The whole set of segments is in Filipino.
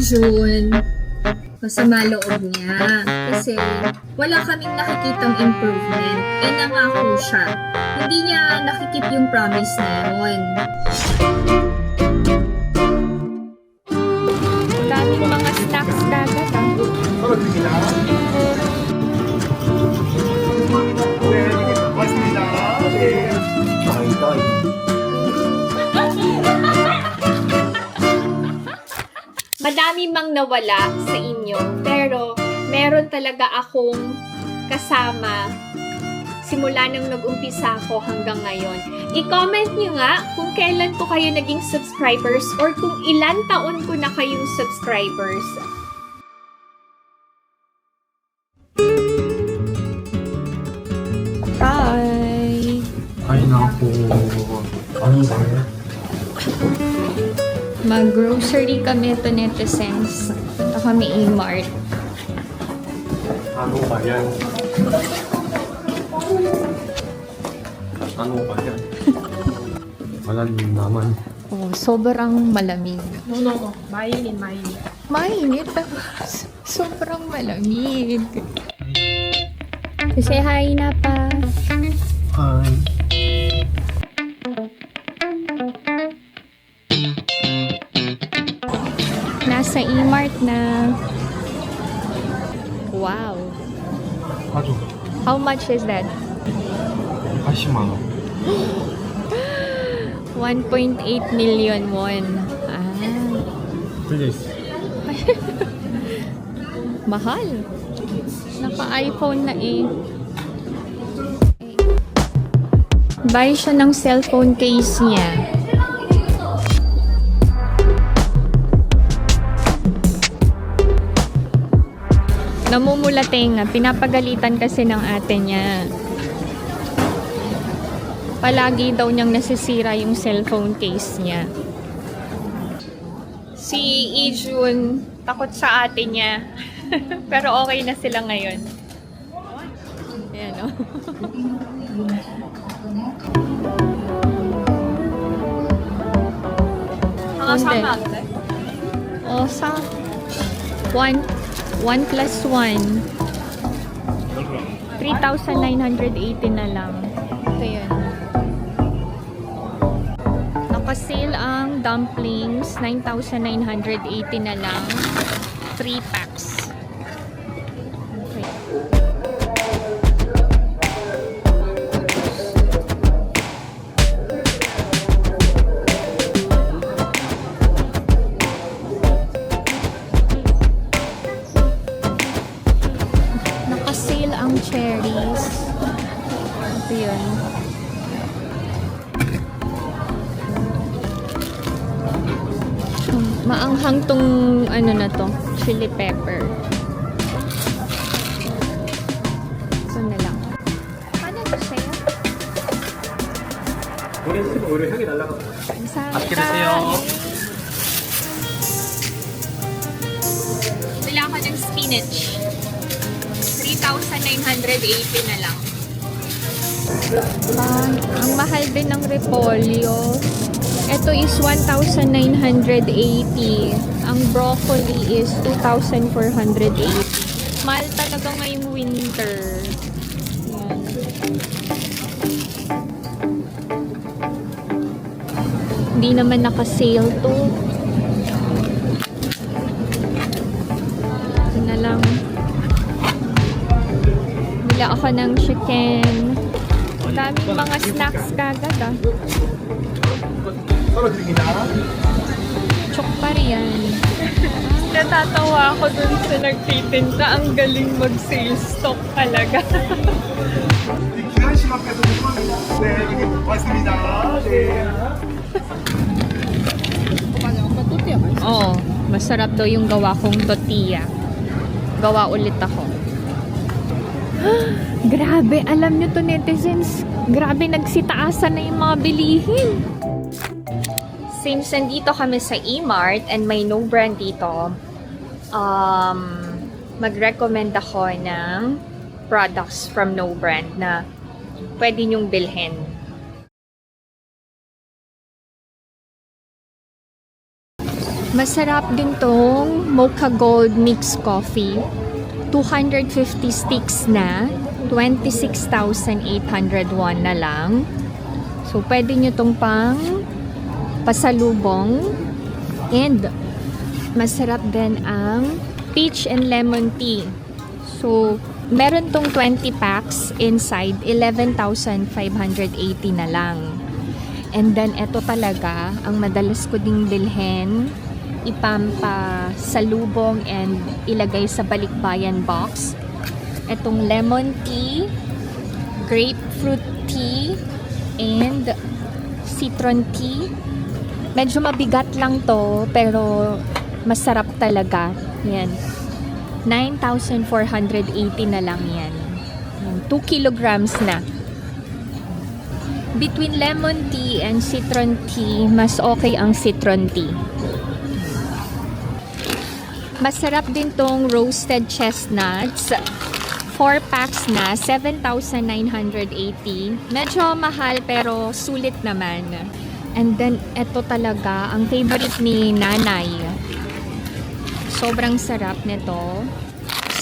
June, masama loob niya. Kasi wala kaming nakikitang improvement. Eh nangako siya. Hindi niya nakikip yung promise na yun. Daming mga snacks dagat ah. 떨어뜨립니다. 네, 고맙습니다. 네. Madami mang nawala sa inyo, pero meron talaga akong kasama simula nang nag-umpisa ako hanggang ngayon. I-comment nyo nga kung kailan ko kayo naging subscribers or kung ilan taon ko na kayong subscribers. Bye! Ay, naku. Ano ba yan? Mag-grocery kami to netizens. Punta kami E-Mart. Ano ba yan? Ano ba yan? Malamig naman. Oh, sobrang malamig. No. Mainit. Mainit. Sobrang malamig. Say hi na pa. Hi. Nasa E-Mart na. Wow. 아주 How much is that? 80만 원. 1.8 million won. Ah, 플리즈. mahal. Naka-iPhone na eh. Buy siya ng cellphone case niya. Namumula tenga. Pinapagalitan kasi ng ate niya. Palagi daw niyang nasisira yung cellphone case niya. Si Ijun, takot sa ate niya. Pero okay na sila ngayon. Ayan o. O, sa 1 plus 1 3,980 na lang. Ito yun. Naka-sale ang dumplings, 9,980 na lang. 3 packs. Okay. Naka-sale ang cherries. Ito yun. Maanghang tong ano na to, chili pepper. Ito na lang. Paano ito sa'yo? 오래 향이 날라가. Masarap. Wala ako ng spinach. 3,980 na lang. Ang mahal din ng repolyo. Ito is 1,980. Ang broccoli is 2,480. Mahal talaga ngayong winter. Yan. Hindi naman naka-sale to. Ito na lang. Bila ako ng chicken. Daming mga snacks kagad ah. 떨어뜨립니다. Chokpar yan. Natatawa ako dun sa nagtitinda. Ang galing mag-sales stock talaga. 기한 씨밖에도 못 갑니다. 네, 여기 고맙습니다. 네. Oo, masarap daw yung gawa kong tortilla. Gawa ulit ako. Grabe, alam nyo to netizens. Grabe, nagsitaasan na yung mga bilihin. Since nandito kami sa E-Mart and may no brand dito, mag-recommend ako ng products from no brand na pwede nyong bilhin. Masarap din tong Mocha Gold Mixed Coffee. 250 sticks na. 26,801 na lang. So, pwede nyo tong pang pasalubong. And, masarap din ang peach and lemon tea. So, meron tong 20 packs inside. 11,580 na lang. And then, eto talaga, ang madalas ko ding bilhin, ipampa salubong and ilagay sa balikbayan box. Etong lemon tea, grapefruit tea, and citron tea. Medyo mabigat lang to, pero masarap talaga. Yan. 9,480 na lang yan. 2 kilograms na. Between lemon tea and citron tea, mas okay ang citron tea. Masarap din tong roasted chestnuts. 4 packs na, 7,980. Medyo mahal pero sulit naman. And then, eto talaga, ang favorite ni Nanay. Sobrang sarap nito.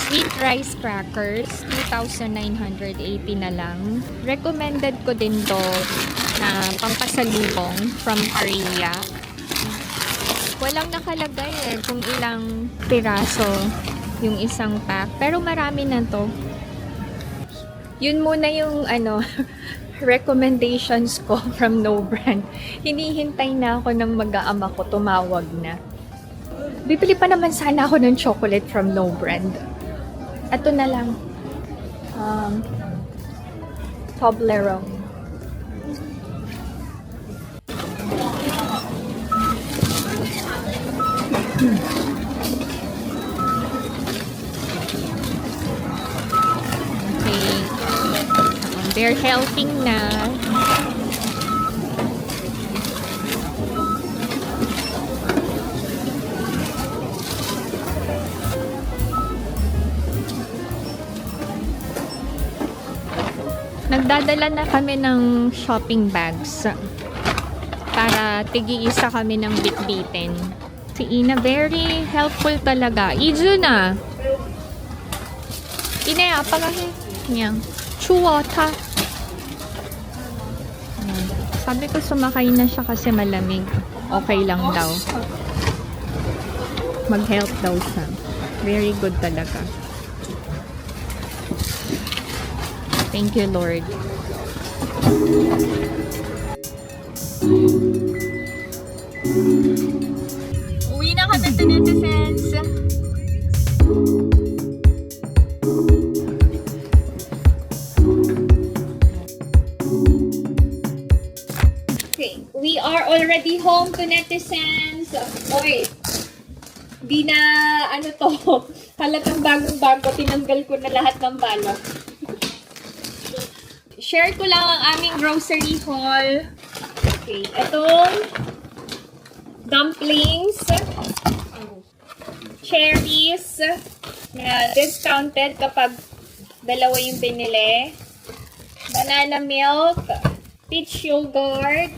Sweet rice crackers, 2,980 na lang. Recommended ko din to na pampasalubong from Korea. Walang nakalagay kung ilang piraso yung isang pack. Pero marami na to. Yun muna yung recommendations ko from No Brand. Hinihintay na ako ng mag-aama ko, tumawag na. Bibili pa naman sana ako ng chocolate from No Brand. Ito na lang. Toblerone. Okay. They're helping na. Nagdadala na kami ng shopping bags para tig-iisa kami ng bitbitin. Si Ina, very helpful talaga. Izu na. Ina, apagahin niya. Chuwata. Sabi ko sumakay na siya kasi malamig. Okay lang daw. Mag-help daw siya. Very good talaga. Thank you, Lord. Uwi na kami to netizens. Okay, we are already home to netizens. Okay. Di na, halatang bagong-bago, tinanggal ko na lahat ng balot. Share ko lang ang aming grocery haul. Okay, itong dumplings, cherries, na discounted kapag dalawa yung pinili, banana milk, peach yogurt,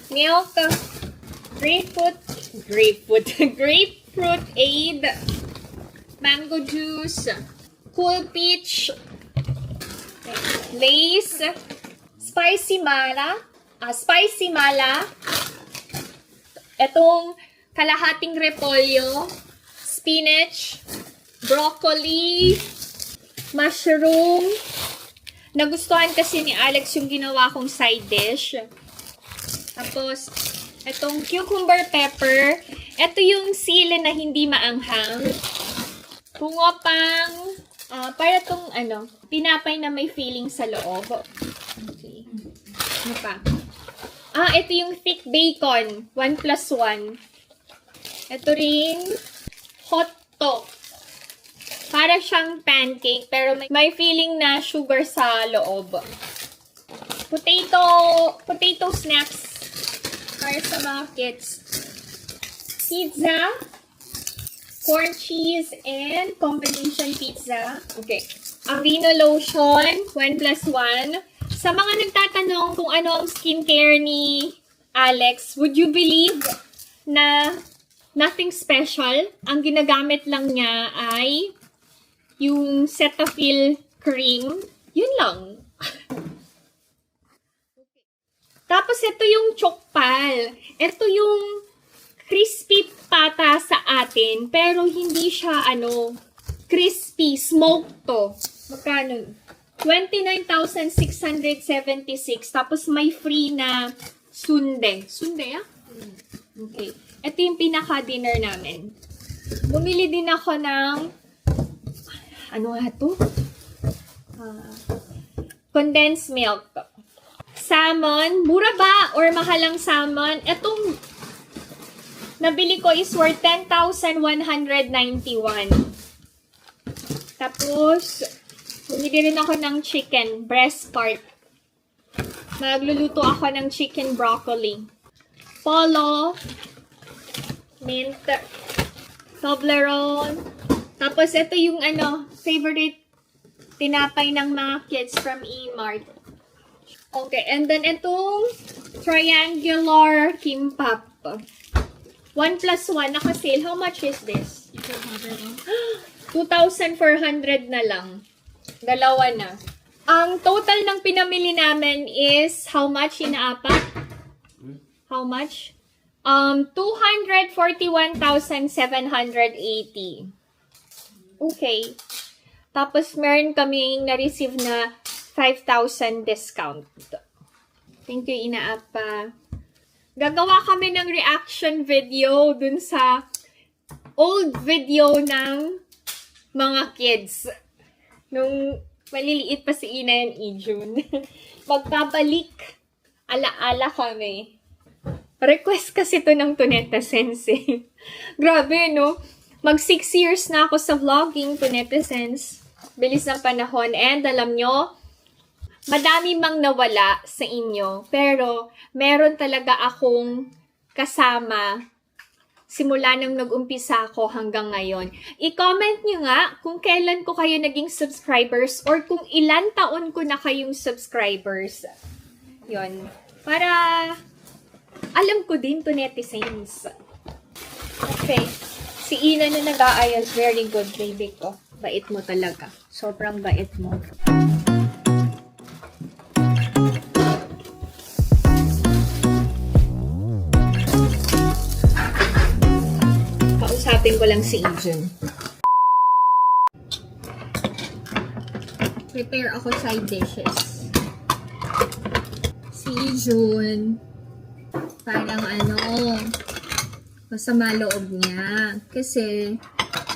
milk, grapefruit aid, mango juice, cool peach, Lays, spicy mala, itong kalahating repolyo, spinach, broccoli, mushroom. Nagustuhan kasi ni Alex yung ginawa kong side dish. Tapos, itong cucumber pepper. Ito yung sili na hindi maanghang. Pungopang, para itong tinapay na may filling sa loob. Okay. Ano pa? Ito yung thick bacon. 1+1. Ito rin, hot to. Para siyang pancake, pero may feeling na sugar sa loob. Potato snacks. Para sa mga kids. Pizza. Corn cheese and combination pizza. Okay. Aveeno lotion, 1+1. Sa mga nagtatanong kung ano ang skincare ni Alex, would you believe na Nothing special. Ang ginagamit lang niya ay yung Cetaphil cream. Yun lang. Tapos ito yung chokpal. Ito yung crispy pata sa atin, pero hindi siya crispy. Smoked to. Magkano? 29,676. Tapos may free na sundae. Sundae, ah? Okay. Ito yung pinaka-dinner namin. Bumili din ako ng ano nga to? Condensed milk. Salmon. Mura ba or mahal ang salmon? Itong nabili ko is worth 10,191. Tapos, bumili rin ako ng chicken, breast part. Magluluto ako ng chicken broccoli. Polo, mint, Toblerone. Tapos, ito yung favorite tinapay ng mga kids from E-Mart. Okay, and then itong triangular kimbap. 1 plus 1, naka-sale. How much is this? 2,400 na lang. Dalawa na. Ang total ng pinamili namin is how much inaapat? How much? 241,780. Okay. Tapos meron kaming na-receive na 5,000 discount. Thank you, inaapa. Gagawa kami ng reaction video dun sa old video ng mga kids. Nung maliliit pa si Ina and Ijun. Magpapalik. Ala-ala kami. Request kasi to ng Tuneta Sensei. Grabe, no? Mag 6 years na ako sa vlogging, Tuneta Sense. Bilis ng panahon. And alam nyo, madami mang nawala sa inyo, pero meron talaga akong kasama simula nang nag-umpisa ako hanggang ngayon. I-comment nyo nga kung kailan ko kayo naging subscribers or kung ilan taon ko na kayong subscribers. Yon. Para alam ko din to netizens. Okay. Si Ina na nag-aayos. Very good, baby ko. Bait mo talaga. Sobrang bait mo. Kausapin ko lang si Ijun. Prepare ako side dishes. Si Ijun, parang masama loob niya. Kasi,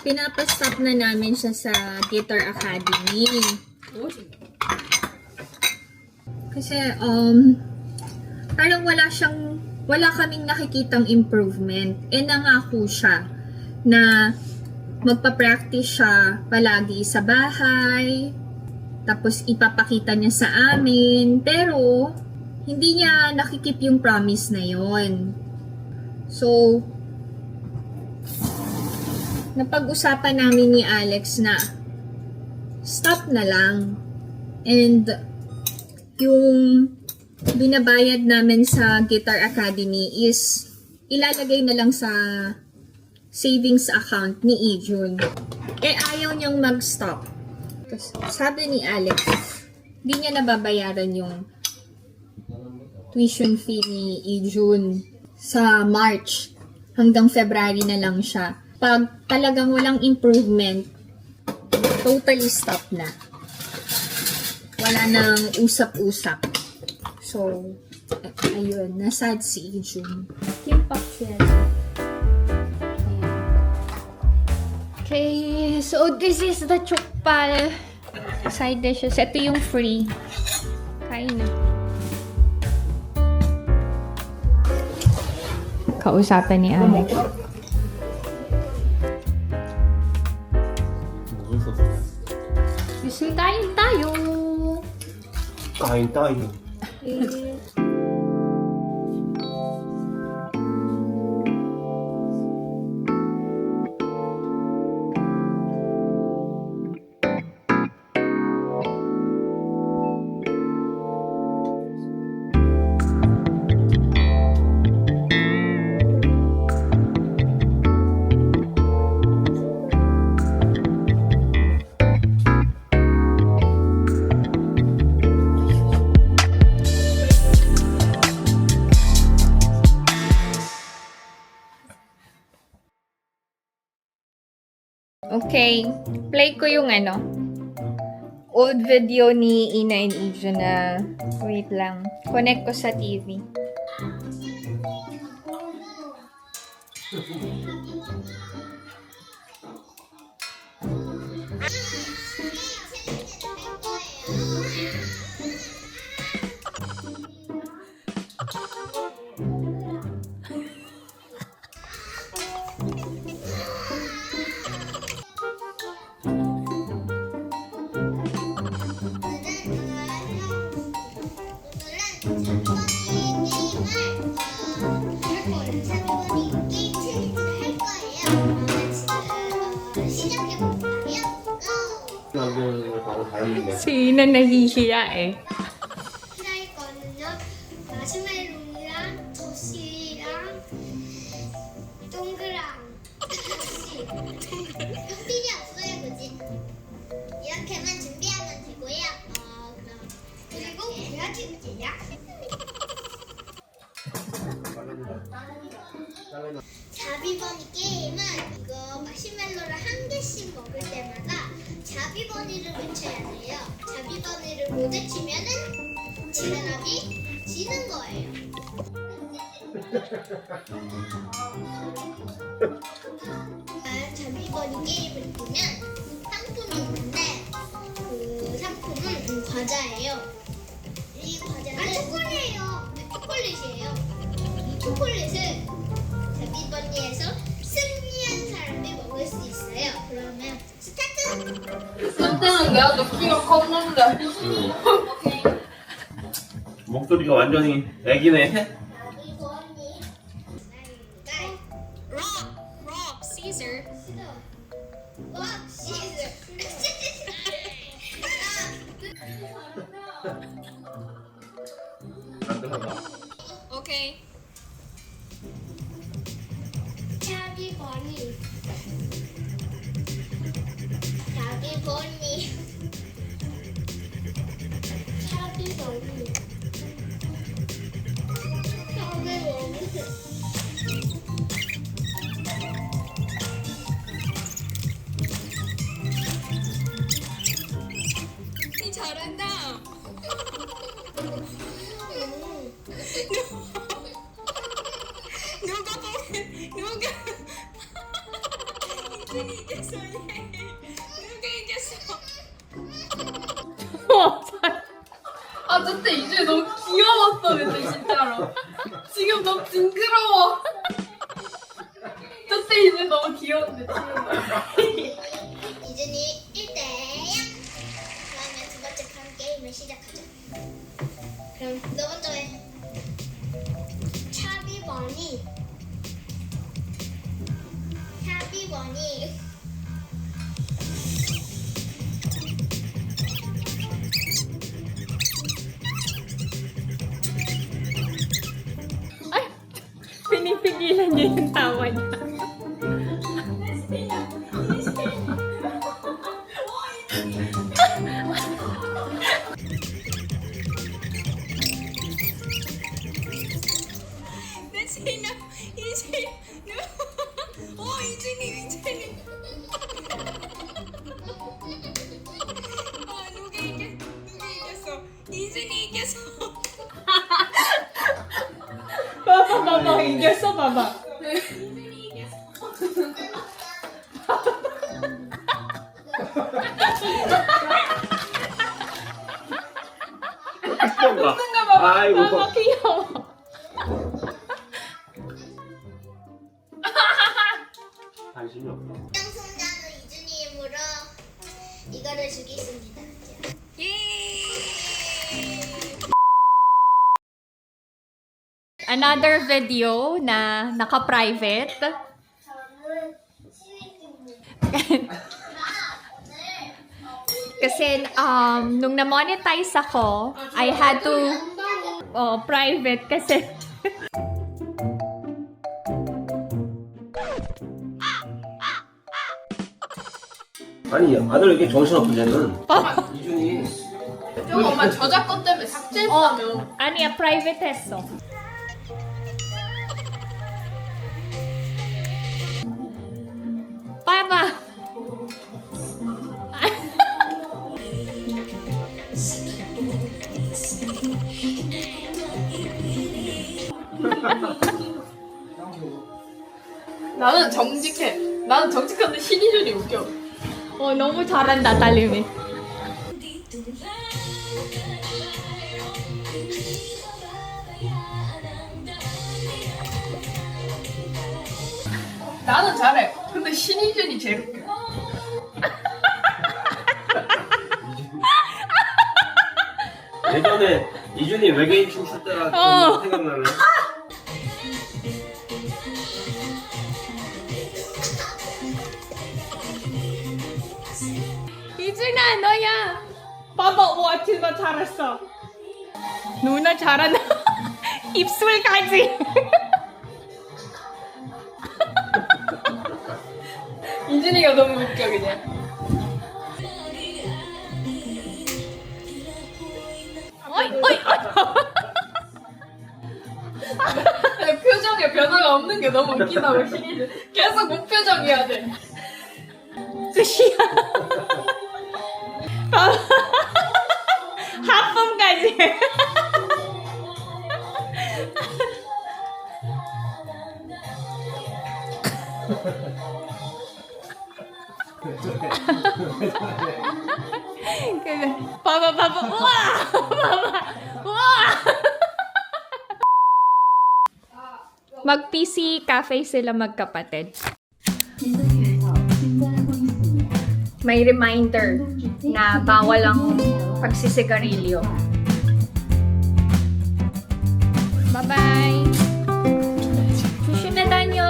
pinapastop na namin siya sa Guitar Academy. Kasi, parang wala kaming nakikitang improvement. Nangako siya na magpa-practice siya palagi sa bahay, tapos ipapakita niya sa amin, pero hindi niya nakikip yung promise na yon. So, napag-usapan namin ni Alex na stop na lang. And yung binabayad namin sa Guitar Academy is ilalagay na lang sa savings account ni Ijun. Ayaw niyang mag-stop. Tapos, sabi ni Alex, di niya nababayaran yung tuition fee ni Ijun sa March. Hanggang February na lang siya. Pag talagang walang improvement, totally stop na. Wala nang usap-usap. So, ayun, nasad si Ijun. Kimbap siya. Okay, so this is the chokpal side dishes. Ito yung free. Kain na. Kausapan ni Alex. Kasi kain tayo. Kain tayo. Okay, play ko yung old video ni Ina and Ija na, wait lang, connect ko sa TV. Si Ina nahihiya eh. 프라이거는요 마시멜로랑 토시랑 동그랑 토시 필요 없어요 그지? 이렇게만 준비하면 되고요 그럼 그리고 그려줄게요 자비버니 게임은 이거 마시멜로를 한 개씩 먹을 때마다 자비버니를 외쳐야 돼요. 자비버니를 못 외치면은 지는 사람이 지는 거예요. 자비버니 게임을 보면 상품이 있는데 그 상품은 과자예요. 이 과자는 초콜릿이에요. 초콜릿이에요. 이 초콜릿을 자비버니에서 승리한 사람이 먹을 수 있어요. 그러면 스타트! 그때는 내가 더 키가 컸는데. 목소리가 완전히 애기네. 자비버니 Rock, Caesar. 와, 시즈. Okay. 자비버니 자비버니 자비버니 자비버니 니 잘한다. 누가 보면 누가 이준이 이겼어 얘. 누가 이겼어? 아, 그때 이제 너무 귀여웠어, 근데 진짜로. 지금 너무 징그러워. 그때 이제 너무 귀여운데, 지금. 이준이 1대0 그러면 두 번째 판 게임을 시작하자 그럼 너 먼저 해 차비버니 차비버니 Ay, pinipigilan niya yung tawa niya. That's enough. Easy. No. Oh, 이준이. 아, 누가 이겼어? 이준이 이겼어. 봐봐, 이겼어, 봐봐. 아이고. 봐봐, 귀여워. 관심이 없어. 땅송자는 이준이 힘으로 이거를 주겠습니다 Another video na naka-private. 저는 시위팀입니다 Kasi nung na-monetize ako, I had to private kasi 아니 아들 왜 이렇게 정신없어 쟤는. 이준이. 좀 엄마 저작권 때문에 삭제했다며. 아니야, private 했어. 봐봐. 나는 정직해. 나는 정직한데 신이준이 웃겨. 너무 잘한다, 딸님이. 나는 잘해. 근데 신이준이 제일 웃겨. 예전에 이준이 외계인 춤출 때가 생각나네. 이준아, 너야. 봐봐, 와, 진짜 잘했어. 누나 잘한다. 입술까지. 이준이가 너무 웃겨, 그냥. 어이. 표정에 변화가 없는 게 너무 웃기다고, 신이준. 계속 무표정이어야 돼. 끝이야. 하품까지. 봐봐. 우와! 우와! Mag-PC cafe sila magkapatid. May reminder na bawal ang pagsisigarilyo. Bye-bye! Sushi na danyo!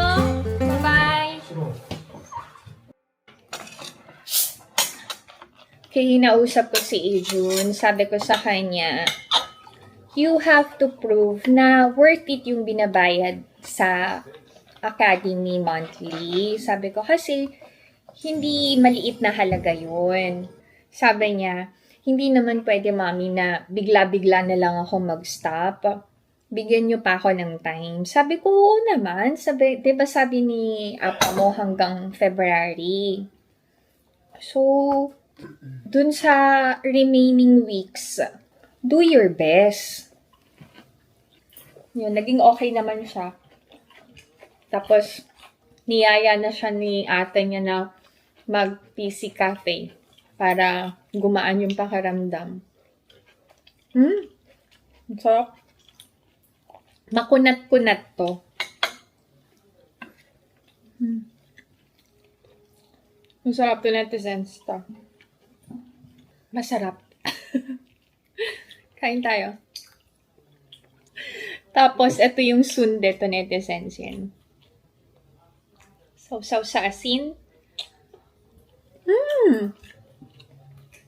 Bye-bye! Kaya hinausap ko si Ijun, sabi ko sa kanya, you have to prove na worth it yung binabayad sa academy monthly. Sabi ko, kasi hindi maliit na halaga yun. Sabi niya, hindi naman pwede, mami, na bigla-bigla na lang ako mag-stop. Bigyan niyo pa ako ng time. Sabi ko, oo naman. Sabi, diba sabi ni Apa mo hanggang February? So, dun sa remaining weeks, do your best. Yun, naging okay naman siya. Tapos, niyaya na siya ni ate niya na mag-PC cafe para gumaan yung pakiramdam. Ang sarap. Makunat-kunat to. Masarap to, netizens to. Masarap. Kain tayo. Tapos, ito yung sundae to, netizens yan. Sausaw sa asin.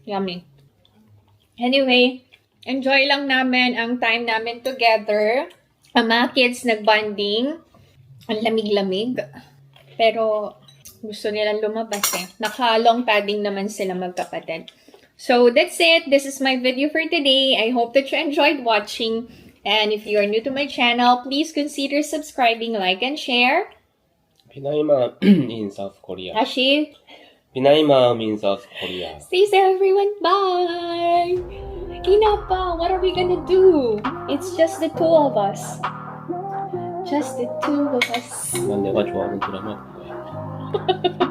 Yummy. Anyway, enjoy lang namin ang time namin together. Ang mga kids nag-bonding. Ang lamig-lamig. Pero, gusto nilang lumabas eh. Naka-long padding naman sila magkapatid. So, that's it. This is my video for today. I hope that you enjoyed watching. And if you are new to my channel, please consider subscribing, like, and share. 비나이맘 in South Korea. Ashi, 비나이맘 in South Korea. stay safe everyone. Bye! Kinapa, what are we gonna do? It's just the two of us. Just the two of us. 난 내가 좋아하는 드라마 볼 거야.